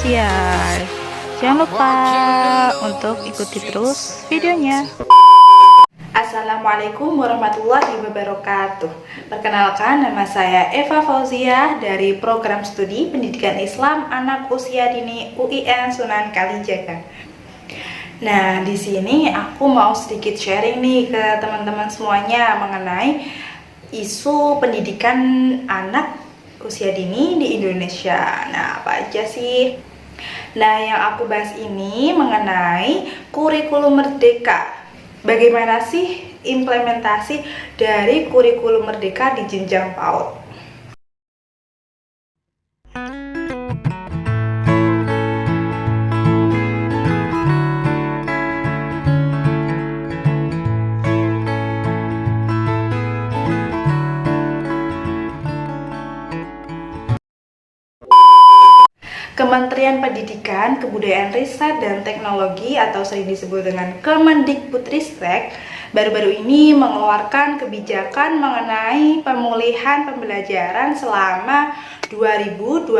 official. Jangan lupa untuk ikuti terus videonya. Assalamualaikum warahmatullahi wabarakatuh. Perkenalkan, nama saya Eva Fauziah dari Program Studi Pendidikan Islam Anak Usia Dini UIN Sunan Kalijaga. Nah, di sini aku mau sedikit sharing nih ke teman-teman semuanya mengenai isu pendidikan anak usia dini di Indonesia. Nah, apa aja sih? Nah, yang aku bahas ini mengenai kurikulum merdeka. Bagaimana sih implementasi dari kurikulum merdeka di jenjang PAUD? Kementerian Pendidikan, Kebudayaan, Riset, dan Teknologi atau sering disebut dengan Kemendikbudristek baru-baru ini mengeluarkan kebijakan mengenai pemulihan pembelajaran selama 2022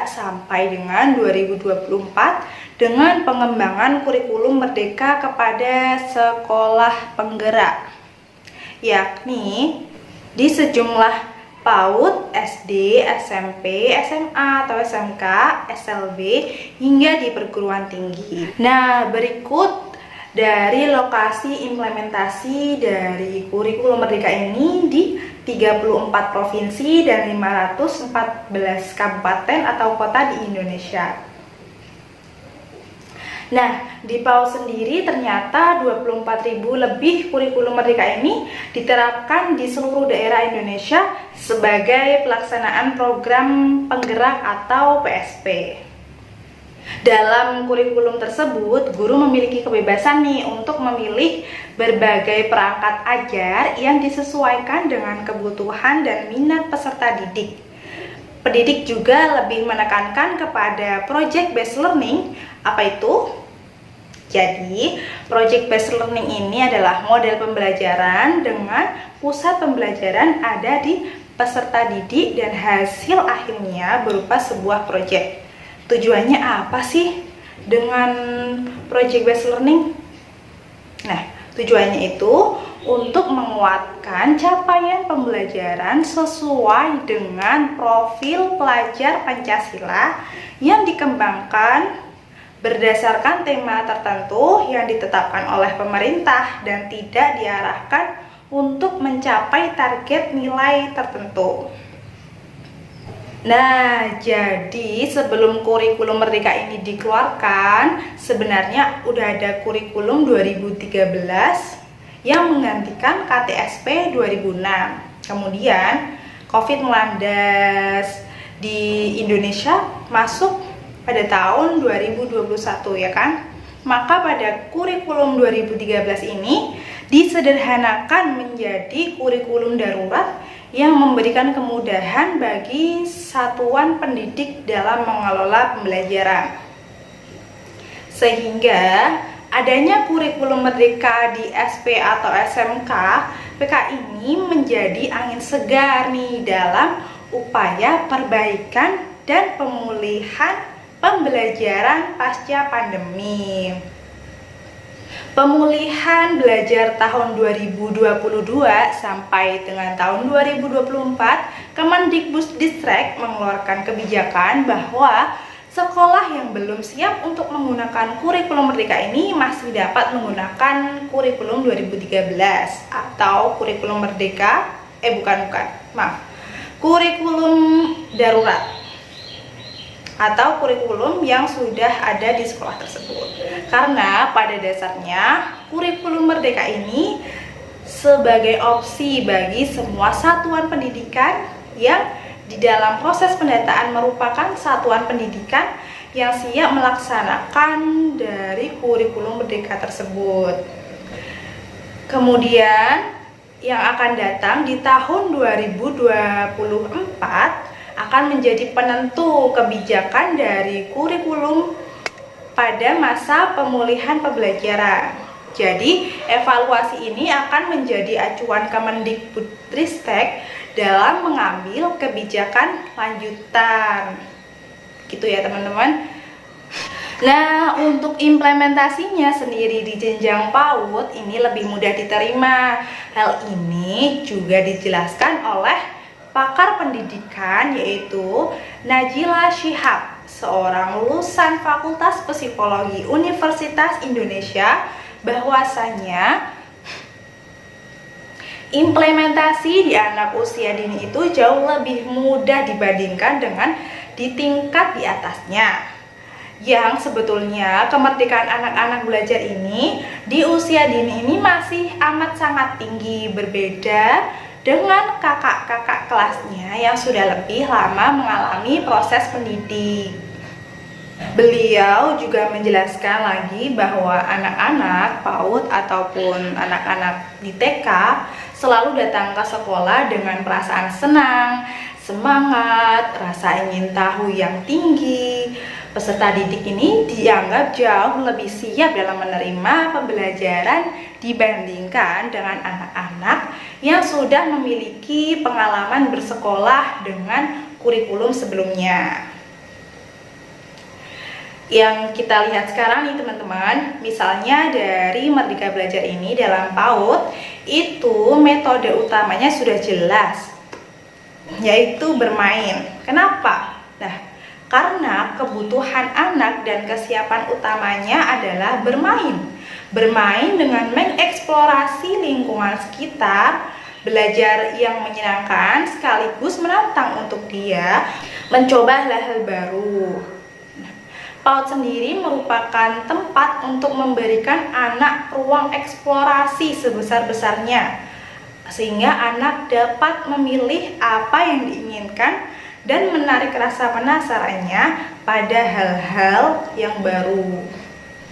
sampai dengan 2024 dengan pengembangan kurikulum merdeka kepada sekolah penggerak, yakni di sejumlah PAUD, SD, SMP, SMA atau SMK, SLB, hingga di perguruan tinggi. Nah, berikut dari lokasi implementasi dari kurikulum merdeka ini di 34 provinsi dan 514 kabupaten atau kota di Indonesia. Nah, di PAUD sendiri ternyata 24.000 lebih kurikulum merdeka ini diterapkan di seluruh daerah Indonesia sebagai pelaksanaan program penggerak atau PSP. Dalam kurikulum tersebut, guru memiliki kebebasan nih untuk memilih berbagai perangkat ajar yang disesuaikan dengan kebutuhan dan minat peserta didik. Pendidik juga lebih menekankan kepada project based learning. Apa itu? Jadi, project based learning ini adalah model pembelajaran dengan pusat pembelajaran ada di peserta didik dan hasil akhirnya berupa sebuah project. Tujuannya apa sih dengan project based learning? Nah, tujuannya itu untuk menguatkan capaian pembelajaran sesuai dengan profil pelajar Pancasila yang dikembangkan berdasarkan tema tertentu yang ditetapkan oleh pemerintah dan tidak diarahkan untuk mencapai target nilai tertentu. Nah, jadi sebelum kurikulum merdeka ini dikeluarkan, sebenarnya udah ada kurikulum 2013 yang menggantikan KTSP 2006. Kemudian COVID melandas di Indonesia masuk pada tahun 2021 ya kan? Maka pada kurikulum 2013 ini disederhanakan menjadi kurikulum darurat yang memberikan kemudahan bagi satuan pendidik dalam mengelola pembelajaran. Sehingga adanya kurikulum merdeka di SP atau SMK PK ini menjadi angin segar nih dalam upaya perbaikan dan pemulihan pembelajaran pasca pandemi. Pemulihan belajar tahun 2022 sampai dengan tahun 2024, Kemendikbudristek mengeluarkan kebijakan bahwa sekolah yang belum siap untuk menggunakan kurikulum merdeka ini masih dapat menggunakan kurikulum 2013 atau kurikulum merdeka, kurikulum darurat atau kurikulum yang sudah ada di sekolah tersebut. Karena pada dasarnya kurikulum merdeka ini sebagai opsi bagi semua satuan pendidikan yang di dalam proses pendataan merupakan satuan pendidikan yang siap melaksanakan dari kurikulum merdeka tersebut. Kemudian yang akan datang di tahun 2024 akan menjadi penentu kebijakan dari kurikulum pada masa pemulihan pembelajaran. Jadi, evaluasi ini akan menjadi acuan Kemendikbudristek dalam mengambil kebijakan lanjutan. gitu ya teman-teman. Nah, untuk implementasinya sendiri di jenjang PAUD ini lebih mudah diterima. Hal ini juga dijelaskan oleh pakar pendidikan yaitu Najila Shihab, seorang lulusan Fakultas Psikologi Universitas Indonesia, bahwasanya implementasi di anak usia dini itu jauh lebih mudah dibandingkan dengan di tingkat di atasnya. Yang sebetulnya kemerdekaan anak-anak belajar ini di usia dini ini masih amat sangat tinggi, berbeda dengan kakak-kakak kelasnya yang sudah lebih lama mengalami proses pendidik. Beliau juga menjelaskan lagi bahwa anak-anak PAUD ataupun anak-anak di TK selalu datang ke sekolah dengan perasaan senang, semangat, rasa ingin tahu yang tinggi. Peserta didik ini dianggap jauh lebih siap dalam menerima pembelajaran dibandingkan dengan anak-anak yang sudah memiliki pengalaman bersekolah dengan kurikulum sebelumnya. Yang kita lihat sekarang nih teman-teman, misalnya dari Merdeka Belajar ini dalam PAUD itu metode utamanya sudah jelas, yaitu bermain. Kenapa? Nah, karena kebutuhan anak dan kesiapan utamanya adalah bermain. Bermain dengan mengeksplorasi lingkungan sekitar, belajar yang menyenangkan sekaligus menantang untuk dia mencoba hal-hal baru. PAUD sendiri merupakan tempat untuk memberikan anak ruang eksplorasi sebesar-besarnya, sehingga anak dapat memilih apa yang diinginkan dan menarik rasa penasarannya pada hal-hal yang baru.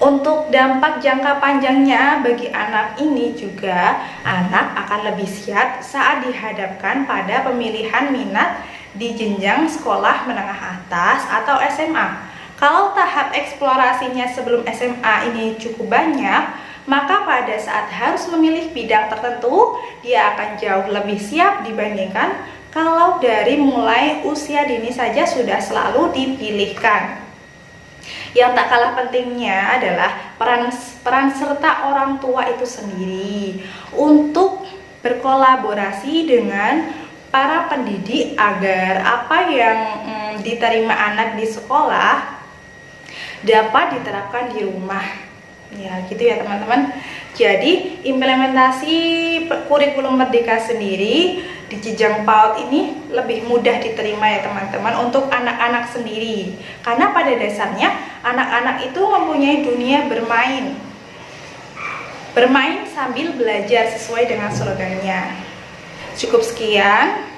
Untuk dampak jangka panjangnya bagi anak ini juga, anak akan lebih siap saat dihadapkan pada pemilihan minat di jenjang sekolah menengah atas atau SMA. Kalau tahap eksplorasinya sebelum SMA ini cukup banyak, maka pada saat harus memilih bidang tertentu, dia akan jauh lebih siap dibandingkan kalau dari mulai usia dini saja sudah selalu dipilihkan. Yang tak kalah pentingnya adalah peran serta orang tua itu sendiri untuk berkolaborasi dengan para pendidik agar apa yang diterima anak di sekolah dapat diterapkan di rumah. Ya, gitu ya teman-teman. Jadi, implementasi kurikulum Merdeka sendiri di jenjang PAUD ini lebih mudah diterima ya teman-teman untuk anak-anak sendiri. Karena pada dasarnya anak-anak itu mempunyai dunia bermain. Bermain sambil belajar sesuai dengan slogannya. Cukup sekian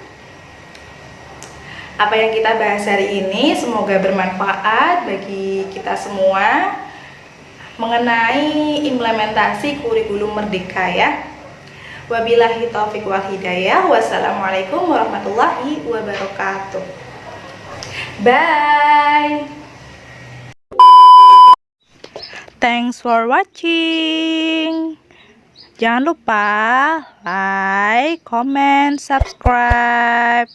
apa yang kita bahas hari ini, semoga bermanfaat bagi kita semua mengenai implementasi kurikulum Merdeka ya. Wabillahi taufiq wal hidayah. Wassalamualaikum warahmatullahi wabarakatuh. Bye. Thanks for watching. Jangan lupa like, comment, subscribe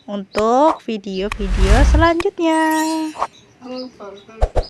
untuk video-video selanjutnya.